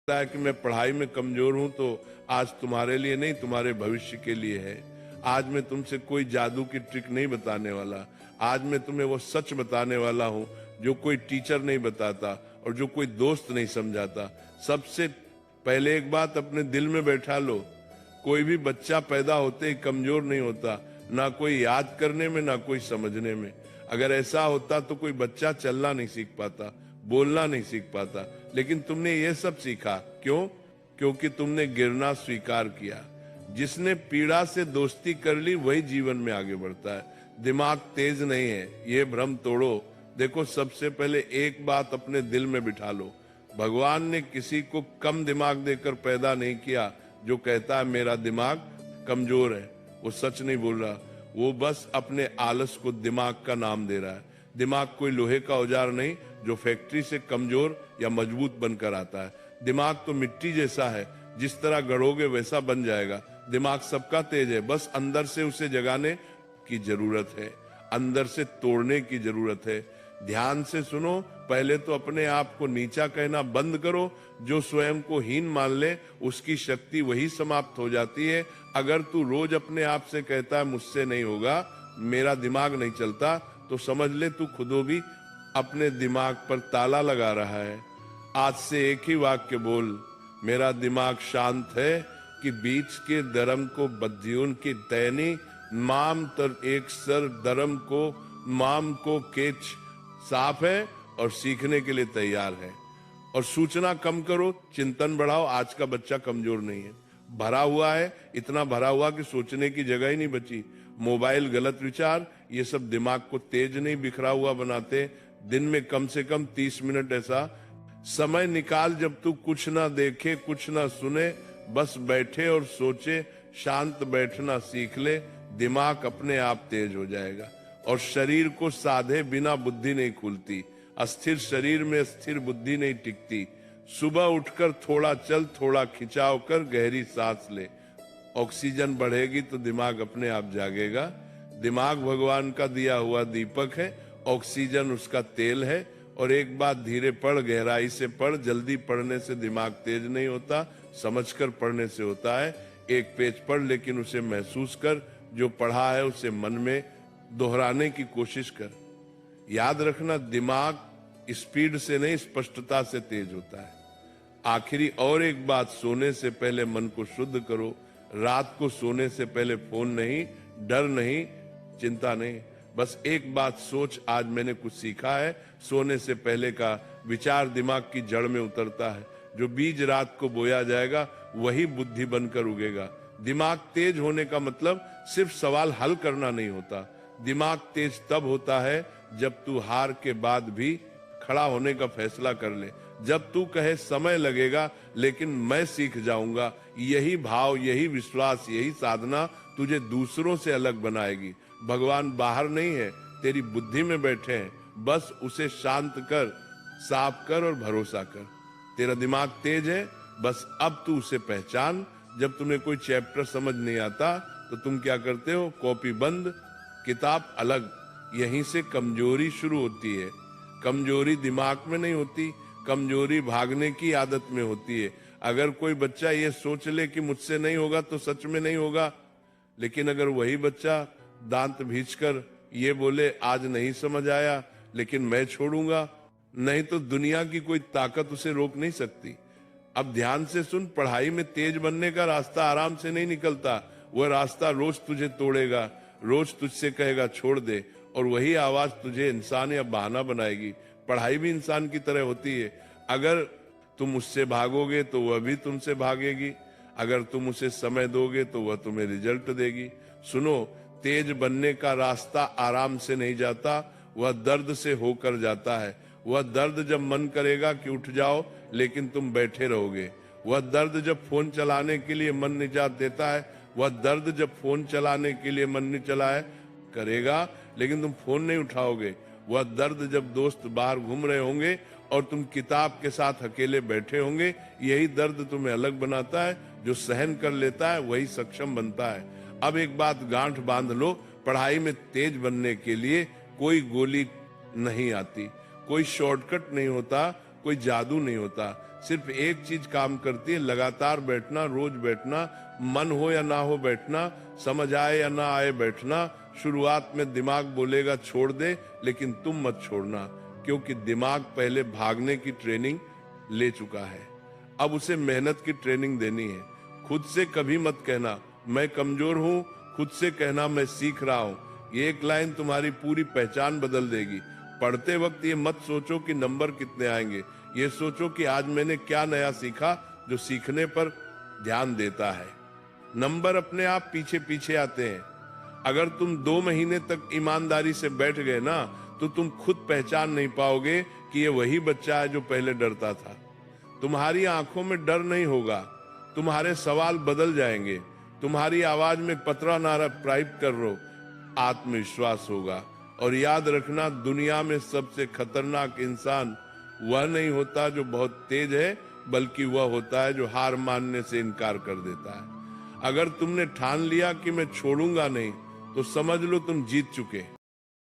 है कि मैं पढ़ाई में कमजोर हूं तो आज तुम्हारे लिए नहीं, तुम्हारे भविष्य के लिए है। आज मैं तुमसे कोई जादू की ट्रिक नहीं बताने वाला। आज मैं तुम्हें वो सच बताने वाला हूं जो कोई टीचर नहीं बताता और जो कोई दोस्त नहीं समझाता। सबसे पहले एक बात अपने दिल में बैठा लो, कोई भी बच्चा पैदा होते ही कमजोर नहीं होता, ना कोई याद करने में ना कोई समझने में। अगर ऐसा होता तो कोई बच्चा चलना नहीं सीख पाता, बोलना नहीं सीख पाता, लेकिन तुमने ये सब सीखा। क्यों? क्योंकि तुमने गिरना स्वीकार किया। जिसने पीड़ा से दोस्ती कर ली वही जीवन में आगे बढ़ता है। दिमाग तेज नहीं है, ये भ्रम तोड़ो। देखो, सबसे पहले एक बात अपने दिल में बिठा लो, भगवान ने किसी को कम दिमाग देकर पैदा नहीं किया। जो कहता है मेरा दिमाग कमजोर है, वो सच नहीं बोल रहा, वो बस अपने आलस को दिमाग का नाम दे रहा है। दिमाग कोई लोहे का औजार नहीं जो फैक्ट्री से कमजोर या मजबूत बनकर आता है। दिमाग तो मिट्टी जैसा है, जिस तरह गढ़ोगे वैसा बन जाएगा। दिमाग सबका तेज है, बस अंदर से उसे जगाने की जरूरत है, अंदर से तोड़ने की जरूरत है। ध्यान से सुनो, पहले तो अपने आप को नीचा कहना बंद करो। जो स्वयं को हीन मान ले उसकी शक्ति वही समाप्त हो जाती है। अगर तू रोज अपने आप से कहता है मुझसे नहीं होगा, मेरा दिमाग नहीं चलता, तो समझ ले तू खुद भी अपने दिमाग पर ताला लगा रहा है। आज से एक ही वाक्य बोल, मेरा दिमाग शांत है कि बीच के धर्म को बद्यून की तैनी, माम तर एक सर धर्म को माम को केच साफ है और सीखने के लिए तैयार है। और सूचना कम करो, चिंतन बढ़ाओ। आज का बच्चा कमजोर नहीं है, भरा हुआ है, इतना भरा हुआ कि सोचने की जगह ही नहीं बची। मोबाइल, गलत विचार, ये सब दिमाग को तेज नहीं बिखरा हुआ बनाते। दिन में कम से कम 30 मिनट ऐसा समय निकाल जब तू कुछ ना देखे, कुछ ना सुने, बस बैठे और सोचे। शांत बैठना सीख ले, दिमाग अपने आप तेज हो जाएगा। और शरीर को साधे बिना बुद्धि नहीं खुलती। अस्थिर शरीर में स्थिर बुद्धि नहीं टिकती। सुबह उठकर थोड़ा चल, थोड़ा खिंचाव कर, गहरी सांस ले। ऑक्सीजन बढ़ेगी तो दिमाग अपने आप जागेगा। दिमाग भगवान का दिया हुआ दीपक है, ऑक्सीजन उसका तेल है। और एक बात धीरे पढ़, गहराई से पढ़। जल्दी पढ़ने से दिमाग तेज नहीं होता, समझकर पढ़ने से होता है। एक पेज पढ़ लेकिन उसे महसूस कर, जो पढ़ा है उसे मन में दोहराने की कोशिश कर। याद रखना, दिमाग स्पीड से नहीं स्पष्टता से तेज होता है। आखिरी और एक बात, सोने से पहले मन को शुद्ध करो। रात को सोने से पहले फोन नहीं, डर नहीं, चिंता नहीं, बस एक बात सोच, आज मैंने कुछ सीखा है। सोने से पहले का विचार दिमाग की जड़ में उतरता है। जो बीज रात को बोया जाएगा वही बुद्धि बनकर उगेगा। दिमाग तेज होने का मतलब सिर्फ सवाल हल करना नहीं होता। दिमाग तेज तब होता है जब तू हार के बाद भी खड़ा होने का फैसला कर ले। जब तू कहे समय लगेगा लेकिन मैं सीख जाऊंगा। यही भाव, यही विश्वास, यही साधना तुझे दूसरों से अलग बनाएगी। भगवान बाहर नहीं है, तेरी बुद्धि में बैठे हैं। बस उसे शांत कर, साफ कर और भरोसा कर। तेरा दिमाग तेज है, बस अब तू उसे पहचान। जब तुम्हें कोई चैप्टर समझ नहीं आता तो तुम क्या करते हो? कॉपी बंद, किताब अलग। यहीं से कमजोरी शुरू होती है। कमजोरी दिमाग में नहीं होती, कमजोरी भागने की आदत में होती है। अगर कोई बच्चा ये सोच ले कि मुझसे नहीं होगा तो सच में नहीं होगा। लेकिन अगर वही बच्चा दांत भींचकर ये बोले आज नहीं समझ आया लेकिन मैं छोड़ूंगा, नहीं तो दुनिया की कोई ताकत उसे रोक नहीं सकती। अब ध्यान से सुन, पढ़ाई में तेज बनने का रास्ता आराम से नहीं निकलता। वह रास्ता रोज तुझे तोड़ेगा, रोज तुझसे कहेगा छोड़ दे, और वही आवाज तुझे इंसान या बहाना बनाएगी। पढ़ाई भी इंसान की तरह होती है। अगर तुम उससे भागोगे तो वह भी तुमसे भागेगी। अगर तुम उसे समय दोगे तो वह तुम्हें रिजल्ट देगी। सुनो, तेज बनने का रास्ता आराम से नहीं जाता, वह दर्द से होकर जाता है। वह दर्द जब मन करेगा कि उठ जाओ लेकिन तुम बैठे रहोगे। वह दर्द जब फोन चलाने के लिए मन निजात देता है। वह दर्द जब फोन चलाने के लिए मन नहीं चलाए करेगा लेकिन तुम फोन नहीं उठाओगे। वह दर्द जब दोस्त बाहर घूम रहे होंगे और तुम किताब के साथ अकेले बैठे होंगे, यही दर्द तुम्हें अलग बनाता है। जो सहन कर लेता है वही सक्षम बनता है। अब एक बात गांठ बांध लो, पढ़ाई में तेज बनने के लिए कोई गोली नहीं आती, कोई शॉर्टकट नहीं होता, कोई जादू नहीं होता। सिर्फ एक चीज काम करती है, लगातार बैठना, रोज बैठना, मन हो या ना हो बैठना, समझ आए या ना आए बैठना। शुरुआत में दिमाग बोलेगा छोड़ दे, लेकिन तुम मत छोड़ना, क्योंकि दिमाग पहले भागने की ट्रेनिंग ले चुका है, अब उसे मेहनत की ट्रेनिंग देनी है। खुद से कभी मत कहना मैं कमजोर हूं, खुद से कहना मैं सीख रहा हूं। ये एक लाइन तुम्हारी पूरी पहचान बदल देगी। पढ़ते वक्त ये मत सोचो कि नंबर कितने आएंगे, ये सोचो कि आज मैंने क्या नया सीखा जो सीखने पर ध्यान देता है। नंबर अपने आप पीछे पीछे आते हैं। अगर तुम 2 महीने तक ईमानदारी से बैठ गए ना, तो तुम खुद पहचान नहीं पाओगे कि ये वही बच्चा है जो पहले डरता था। तुम्हारी आंखों में डर नहीं होगा, तुम्हारे सवाल बदल जाएंगे, तुम्हारी आवाज में पतरा नारा टाइप कर रो, आत्मविश्वास होगा। और याद रखना, दुनिया में सबसे खतरनाक इंसान वह नहीं होता जो बहुत तेज है, बल्कि वह होता है जो हार मानने से इनकार कर देता है। अगर तुमने ठान लिया कि मैं छोड़ूंगा नहीं, तो समझ लो तुम जीत चुके।